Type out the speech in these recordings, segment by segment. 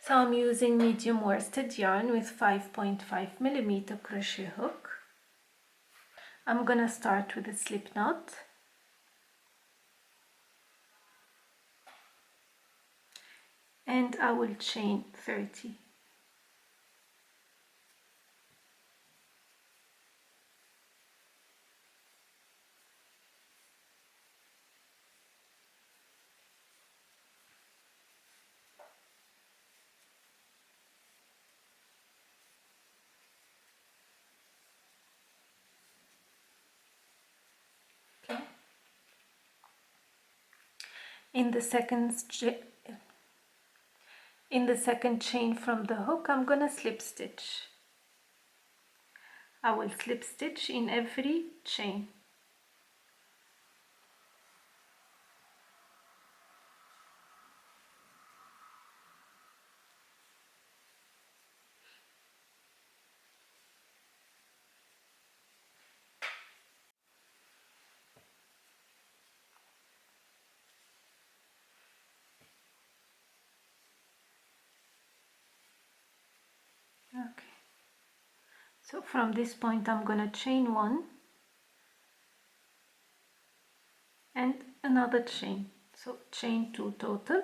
So I'm using medium worsted yarn with 5.5mm crochet hook. I'm gonna start with a slip knot and I will chain 30. Okay. In the second chain from the hook, I'm gonna slip stitch. I will slip stitch in every chain. Okay. So from this point I'm gonna chain 1 and another chain. So chain 2 total.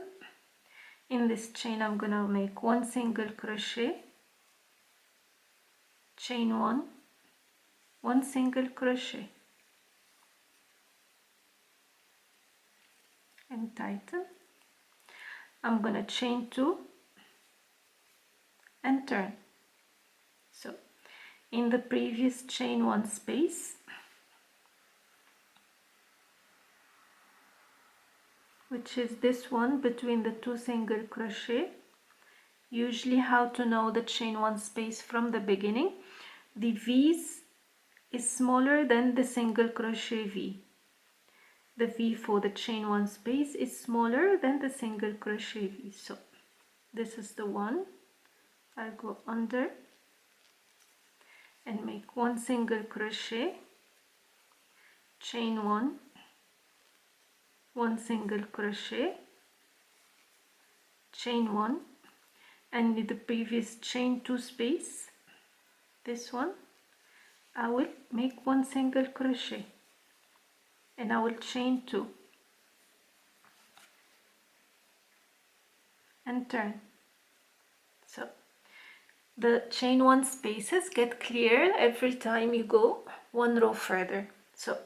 In this chain I'm gonna make 1 single crochet, chain 1, 1 single crochet and tighten. I'm gonna chain 2 and turn. So in the previous chain 1 space, which is this one between the 2 single crochet. Usually how to know the chain 1 space from the beginning, the V's is smaller than the single crochet V. The V for the chain 1 space is smaller than the single crochet V. So this is the one. I'll go under and make 1 single crochet, chain 1, 1 single crochet, chain 1, and with the previous chain 2 space, this one, I will make 1 single crochet and I will chain 2 and turn. So the chain 1 spaces get clear every time you go 1 row further. So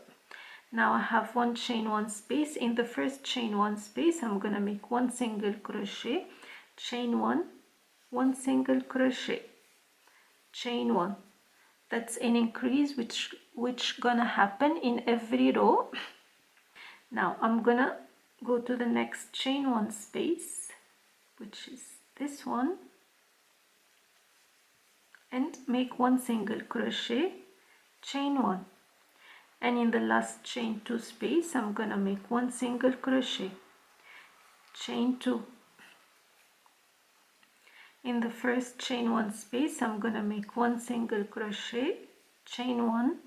now I have 1 chain 1 space. In the first chain 1 space I'm gonna make 1 single crochet, chain 1, 1 single crochet, chain 1. That's an increase which gonna happen in every row. Now I'm gonna go to the next chain 1 space, which is this one, and make 1 single crochet, chain 1, and in the last chain 2 space I'm gonna make 1 single crochet, chain 2. In the first chain 1 space I'm gonna make 1 single crochet, chain 1,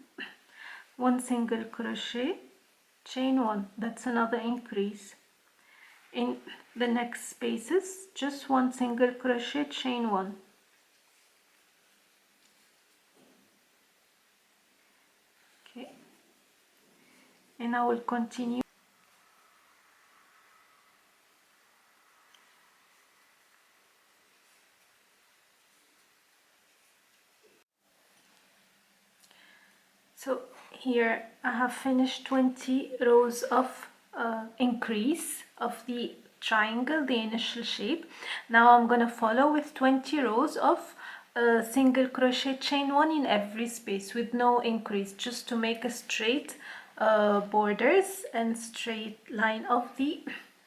1 single crochet, chain 1. That's another increase. In the next spaces, just 1 single crochet, chain 1. Okay, and I will continue. So here I have finished 20 rows of increase of the triangle, the initial shape. Now I'm gonna follow with 20 rows of single crochet, chain 1 in every space with no increase, just to make a straight borders and straight line of the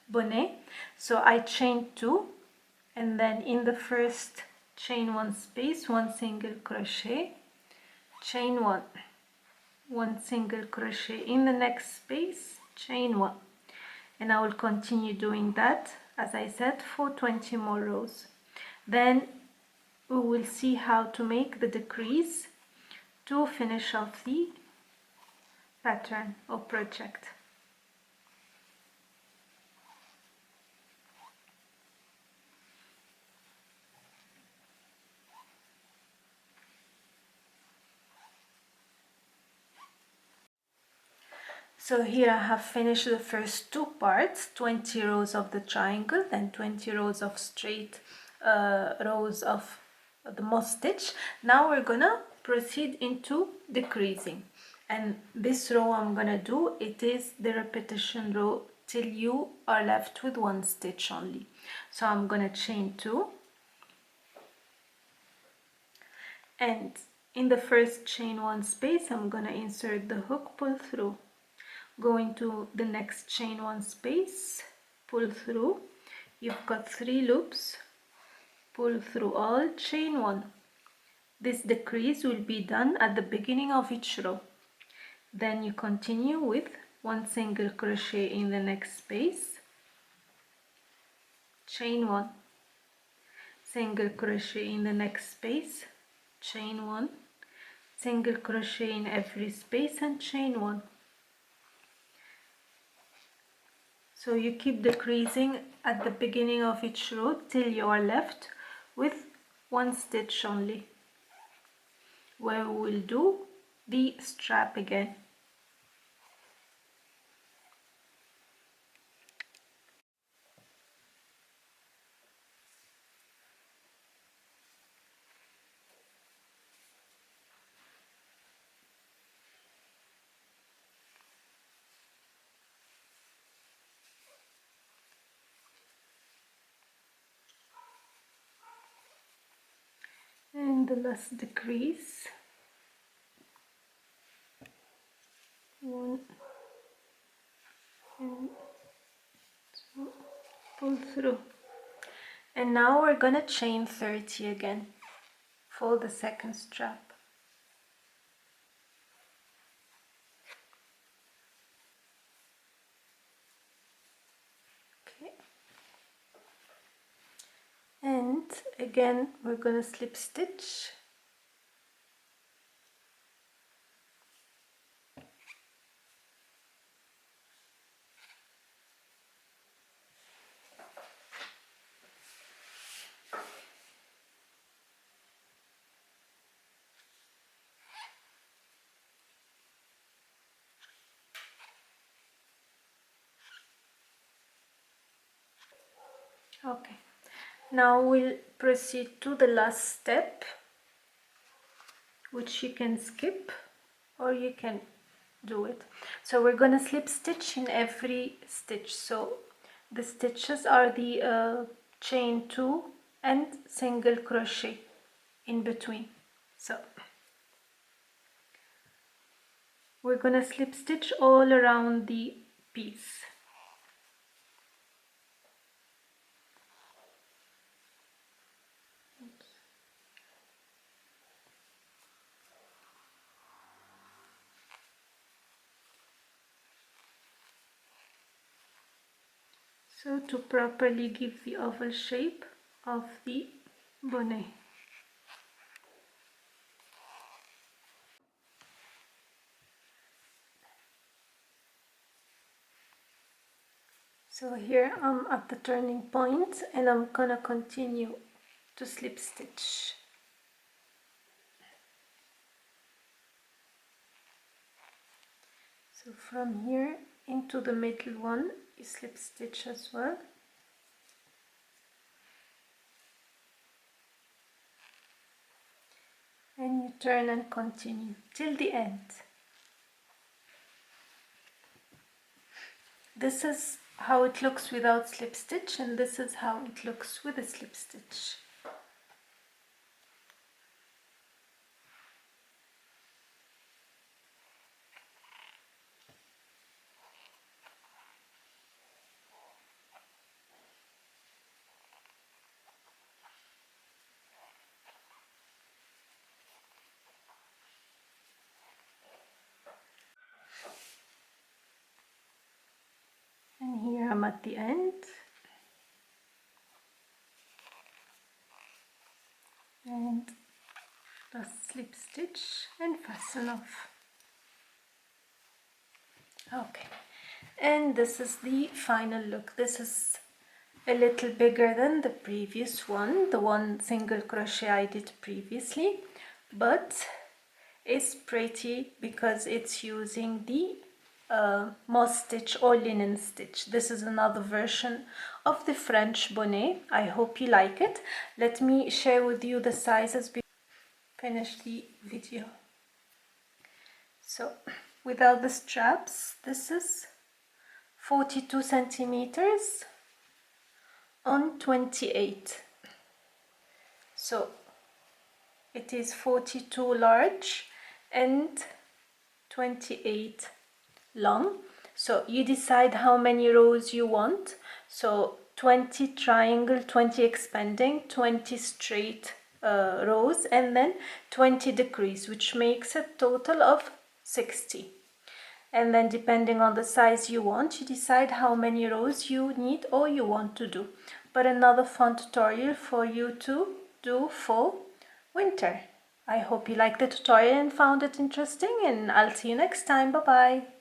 bonnet. So I chain 2 and then in the first chain 1 space 1 single crochet, chain 1, 1 single crochet in the next space, chain 1, and I will continue doing that, as I said, for 20 more rows. Then we will see how to make the decrease to finish off the pattern or project. So here I have finished the first two parts, 20 rows of the triangle, then 20 rows of straight rows of the moss stitch. Now we're gonna proceed into decreasing, and this row I'm gonna do, it is the repetition row till you are left with one stitch only. So I'm gonna chain 2, and in the first chain 1 space I'm gonna insert the hook, pull through, go into the next chain 1 space, pull through, you've got 3 loops, pull through all, chain 1. This decrease will be done at the beginning of each row. Then you continue with 1 single crochet in the next space, chain 1, single crochet in the next space, chain 1, single crochet in every space and chain 1. So you keep decreasing at the beginning of each row till you are left with one stitch only, where we will do the strap again. And the last decrease, 1 and 2, pull through, and now we're gonna chain 30 again for the second strap. Okay, and again we're gonna slip stitch. Okay, now we'll proceed to the last step, which you can skip or you can do it. So we're gonna slip stitch in every stitch. So the stitches are the chain 2 and single crochet in between. So we're gonna slip stitch all around the piece. So to properly give the oval shape of the bonnet. So here I'm at the turning point and I'm gonna continue to slip stitch. So from here into the middle one you slip stitch as well. And you turn and continue till the end. This is how it looks without slip stitch, and this is how it looks with a slip stitch. And here I'm at the end. And just slip stitch and fasten off. Okay, and this is the final look. This is a little bigger than the previous one, the one single crochet I did previously, but it's pretty because it's using the moss stitch or linen stitch. This is another version of the French bonnet. I hope you like it. Let me share with you the sizes before I finish the video. So without the straps, this is 42 centimeters on 28. So it is 42 large and 28 long. So you decide how many rows you want. So 20 triangle, 20 expanding, 20 straight rows, and then 20 decrease, which makes a total of 60. And then depending on the size you want, you decide how many rows you need or you want to do. But another fun tutorial for you to do for winter. I hope you liked the tutorial and found it interesting, and I'll see you next time. Bye bye.